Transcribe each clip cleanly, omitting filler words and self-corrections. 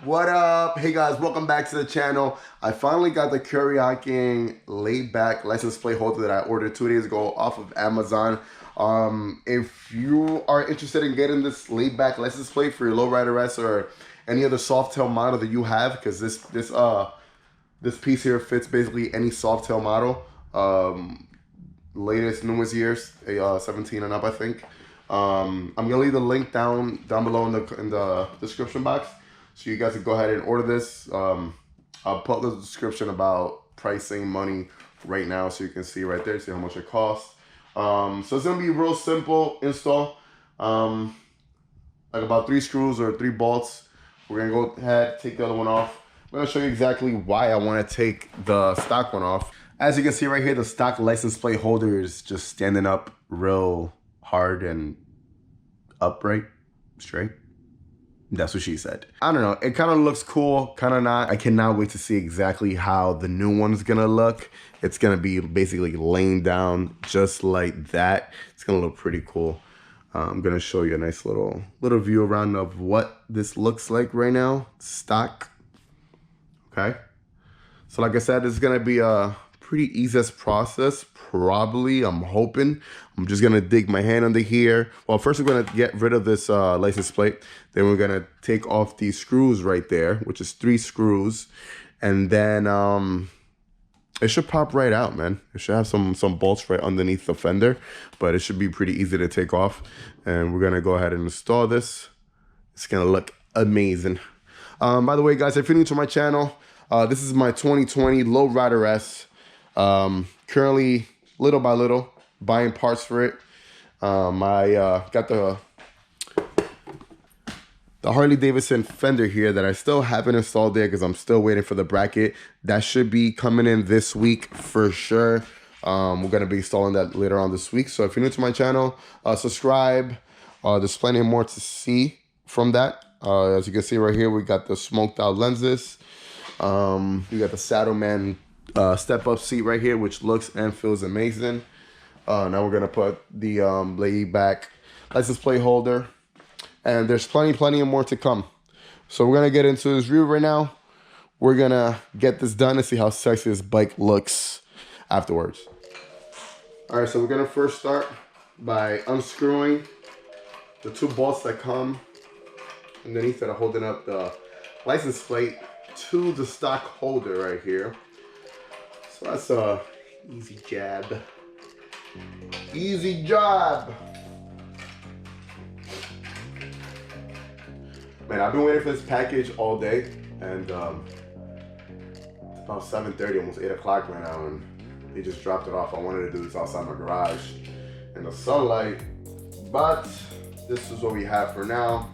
What up? Hey guys, welcome back to the channel. I finally got the Kuryakyn laid back license plate holder that I ordered 2 days ago off of Amazon. If you are interested in getting this laid back license plate for your lowrider S or any other Softail model that you have, because this piece here fits basically any Softail model, latest, newest years, 17 and up, I think. I'm gonna leave the link down below in the description box, so you guys can go ahead and order this. I'll put the description about pricing, money right now, so you can see right there, see how much it costs. So it's gonna be a real simple install, like about 3 screws or 3 bolts. We're gonna go ahead, take the other one off. I'm gonna show you exactly why I want to take the stock one off. As you can see right here, the stock license plate holder is just standing up real hard and upright, straight. That's what she said. I don't know, it kind of looks cool, kind of not. I cannot wait to see exactly how the new one's gonna look. It's gonna be basically laying down just like that. It's gonna look pretty cool. I'm gonna show you a nice little view around of what this looks like right now, stock. Okay, so like I said, it's gonna be a pretty easiest process, probably. I'm hoping. I'm just gonna dig my hand under here. Well, first we're gonna get rid of this license plate. Then we're gonna take off these screws right there, which is 3 screws, and then it should pop right out, man. It should have some bolts right underneath the fender, but it should be pretty easy to take off. And we're gonna go ahead and install this. It's gonna look amazing. By the way, guys, if you're new to my channel, this is my 2020 lowrider S. Currently, little by little, buying parts for it. I got the Harley Davidson fender here that I still haven't installed there because I'm still waiting for the bracket. That should be coming in this week for sure. We're going to be installing that later on this week. So if you're new to my channel, subscribe. There's plenty more to see from that. As you can see right here, we got the smoked out lenses. We got the Saddleman step up seat right here, which looks and feels amazing. Now we're gonna put the laid back license plate holder, and there's plenty more to come. So we're gonna get into this review right now. We're gonna get this done and see how sexy this bike looks afterwards. All right, so we're gonna first start by unscrewing the 2 bolts that come underneath that are holding up the license plate to the stock holder right here. So that's a easy job. Easy job. Man, I've been waiting for this package all day, and it's about 7:30, almost 8 o'clock right now, and they just dropped it off. I wanted to do this outside my garage in the sunlight, but this is what we have for now.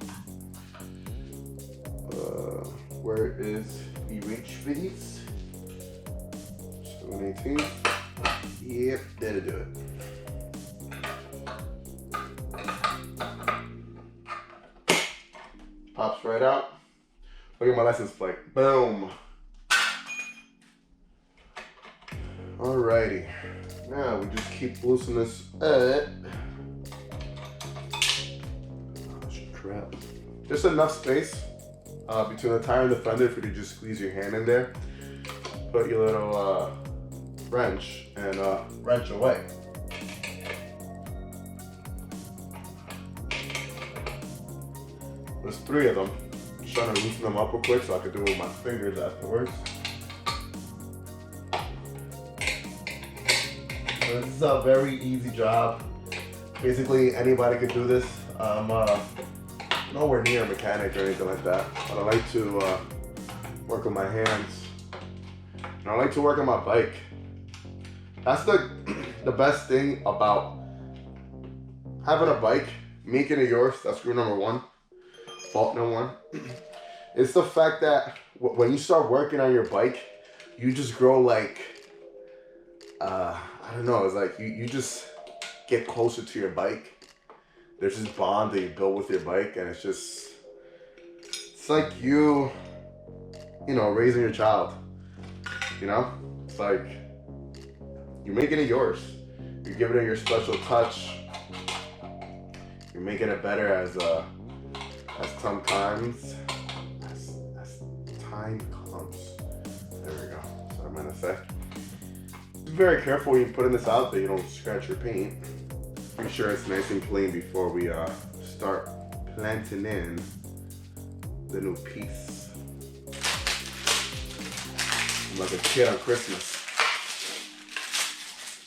Where is the reach for these? 718. Yep, that'll do it. Pops right out. Look at my license plate. Boom. Alrighty. Now we just keep loosening this up. Oh, crap. Just enough space between the tire and the fender for you to just squeeze your hand in there. Put your little wrench and wrench away. There's 3 of them. I'm just trying to loosen them up real quick so I can do it with my fingers afterwards. So this is a very easy job. Basically, anybody could do this. I'm nowhere near a mechanic or anything like that, but I like to work with my hands. And I like to work on my bike. That's the best thing about having a bike, making it yours. That's rule number 1. Fault number 1. It's the fact that when you start working on your bike, you just grow like, I don't know, it's like you just get closer to your bike. There's this bond that you build with your bike, and it's like you know, raising your child, you know? It's like, you're making it yours. You're giving it your special touch. You're making it better as sometimes time comes. There we go. That's what I'm gonna say. Be very careful when you putting this out that you don't scratch your paint. Make sure it's nice and clean before we start planting in the new piece. I'm like a kid on Christmas.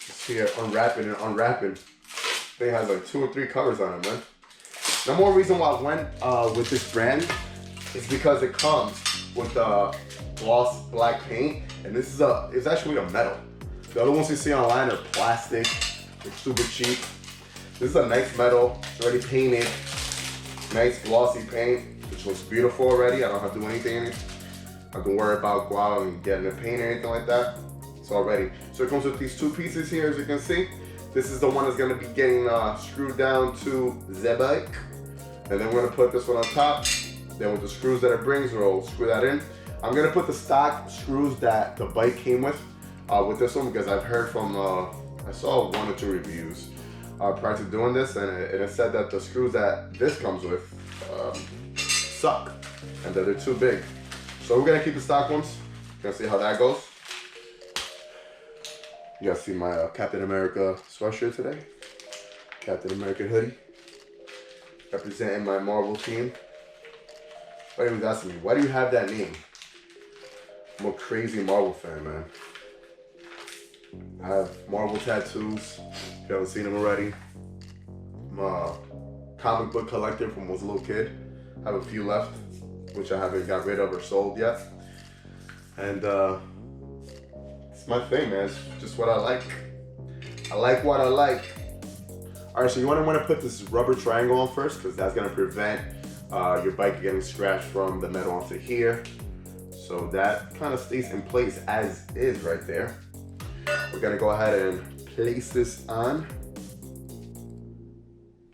Just here unwrapping and unwrapping. Thing has like 2 or 3 covers on it, man. The more reason why I went with this brand is because it comes with the gloss black paint, and this is it's actually a metal. The other ones you see online are plastic, they're super cheap. This is a nice metal, it's already painted, nice glossy paint, which looks beautiful already. I don't have to do anything in it. I don't worry about go out and getting it paint or anything like that. It's all ready. So it comes with these 2 pieces here, as you can see. This is the one that's gonna be getting screwed down to the bike. And then we're gonna put this one on top. Then with the screws that it brings, we'll screw that in. I'm gonna put the stock screws that the bike came with this one, because I've heard from, I saw 1 or 2 reviews prior to doing this, and it said that the screws that this comes with suck, and that they're too big. So we're gonna keep the stock ones. Gonna see how that goes. You guys see my Captain America sweatshirt today. Captain America hoodie. Representing my Marvel team. Everybody's asking me, why do you have that name? I'm a crazy Marvel fan, man. I have Marvel tattoos, if you haven't seen them already. I'm a comic book collector from when I was a little kid. I have a few left, which I haven't got rid of or sold yet. And it's my thing, man. It's just what I like. I like what I like. All right, so you want to put this rubber triangle on first, because that's going to prevent your bike getting scratched from the metal onto here. So that kind of stays in place as is right there. We're going to go ahead and place this on.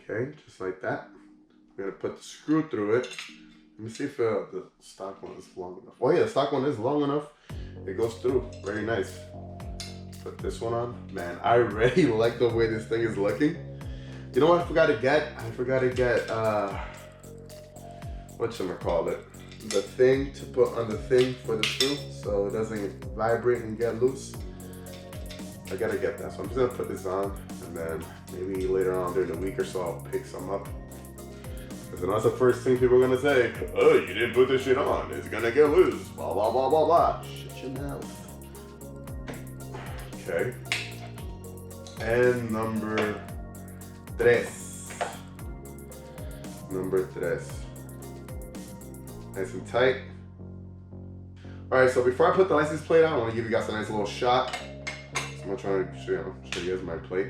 Okay, just like that. We're going to put the screw through it. Let me see if the stock one is long enough. Oh yeah, the stock one is long enough. It goes through, very nice. Put this one on. Man, I really like the way this thing is looking. You know what I forgot to get? I forgot to get, whatchamacallit? The thing to put on the thing for the screw so it doesn't vibrate and get loose. I gotta get that. So I'm just gonna put this on, and then maybe later on during the week or so I'll pick some up. Because that's the first thing people are gonna say. Oh, you didn't put this shit on. It's gonna get loose. Blah, blah, blah, blah, blah. Shut your mouth. Okay. And number 3. Number 3. Nice and tight. Alright, so before I put the license plate on, I want to give you guys a nice little shot. So I'm trying to show you guys my plate.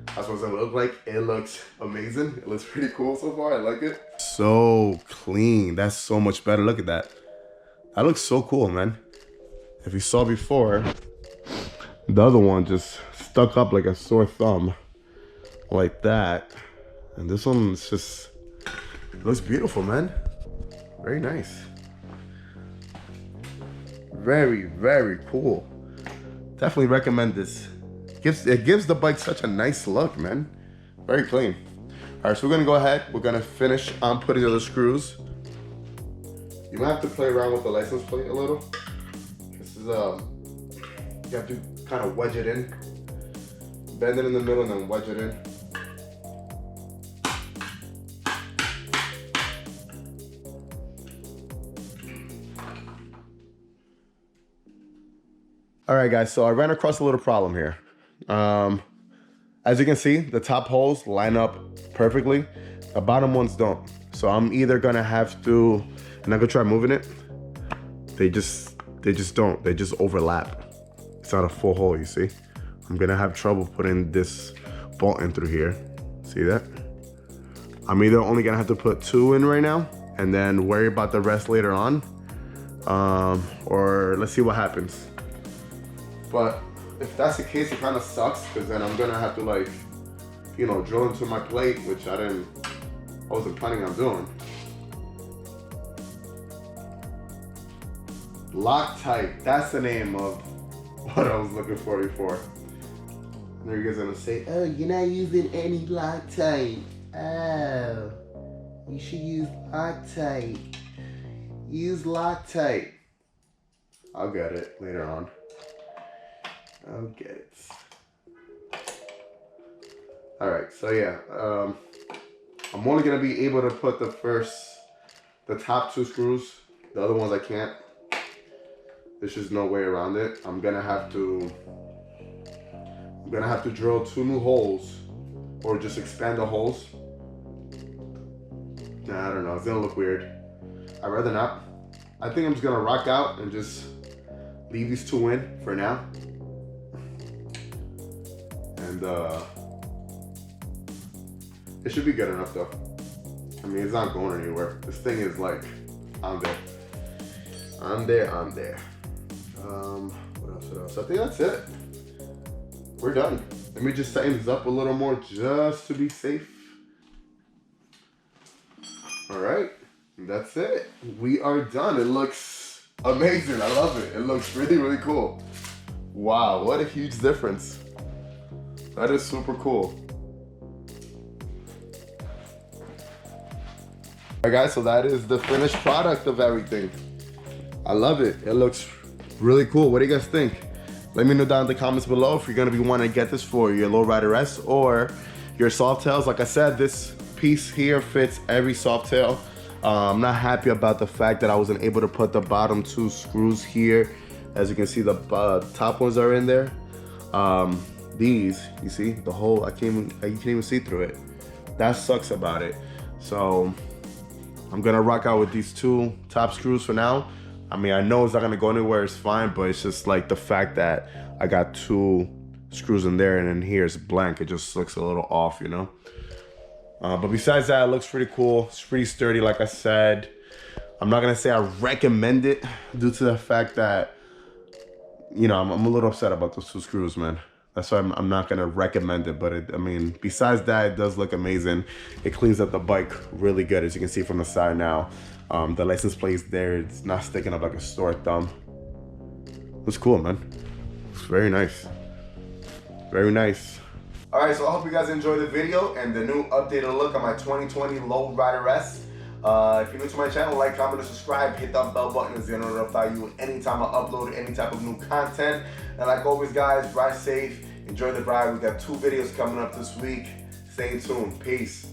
That's what it's gonna look like. It looks amazing. It looks pretty cool so far. I like it. So clean. That's so much better. Look at that. That looks so cool, man. If you saw before, the other one just stuck up like a sore thumb. Like that. And this one's just, it looks beautiful, man. Very nice. Very, very cool. Definitely recommend this. It gives the bike such a nice look, man. Very clean. All right, so we're gonna go ahead. We're gonna finish on putting the other screws. You might have to play around with the license plate a little. This is you have to kind of wedge it in. Bend it in the middle and then wedge it in. All right, guys, so I ran across a little problem here. As you can see, the top holes line up perfectly. The bottom ones don't. So I'm either gonna have to, and I'm gonna try moving it. They just don't, they just overlap. It's not a full hole, you see? I'm gonna have trouble putting this bolt in through here. See that? I'm either only gonna have to put 2 in right now and then worry about the rest later on. Or let's see what happens. But if that's the case, it kind of sucks, because then I'm gonna have to, like, you know, drill into my plate, which I wasn't planning on doing. Loctite, that's the name of what I was looking for before. And there you guys are gonna say, oh, you're not using any Loctite. Oh, you should use Loctite. Use Loctite. I'll get it later on. I'll get it. All right, so yeah, I'm only gonna be able to put the top 2 screws. The other ones I can't. There's just no way around it. I'm gonna have to drill 2 new holes, or just expand the holes. Nah, I don't know. It's gonna look weird. I'd rather not. I think I'm just gonna rock out and just leave these 2 in for now. And it should be good enough though. I mean, it's not going anywhere. This thing is like, I'm there. What else? I think that's it. We're done. Let me just tighten this up a little more just to be safe. All right, that's it. We are done. It looks amazing. I love it. It looks really, really cool. Wow, what a huge difference. That is super cool. All right, guys, so that is the finished product of everything. I love it. It looks really cool. What do you guys think? Let me know down in the comments below if you're gonna be wanting to get this for your lowrider S or your softails. Like I said, this piece here fits every softail. I'm not happy about the fact that I wasn't able to put the bottom 2 screws here. As you can see, the top ones are in there. These, you see, the hole, you can't even see through it. That sucks about it. So I'm gonna rock out with these 2 top screws for now. I mean, I know it's not gonna go anywhere, it's fine, but it's just like the fact that I got 2 screws in there and then here it's blank. It just looks a little off, you know? But besides that, it looks pretty cool. It's pretty sturdy, like I said. I'm not gonna say I recommend it due to the fact that, you know, I'm a little upset about those 2 screws, man. That's why I'm not gonna recommend it, but I mean, besides that, it does look amazing. It cleans up the bike really good, as you can see from the side now. The license plate's there. It's not sticking up like a sore thumb. It's cool, man. It's very nice. Very nice. All right, so I hope you guys enjoyed the video and the new updated look on my 2020 Lowrider S. If you're new to my channel, like, comment, and subscribe. Hit that bell button. It's gonna notify you anytime I upload any type of new content. And like always, guys, ride safe. Enjoy the ride. We got 2 videos coming up this week. Stay tuned. Peace.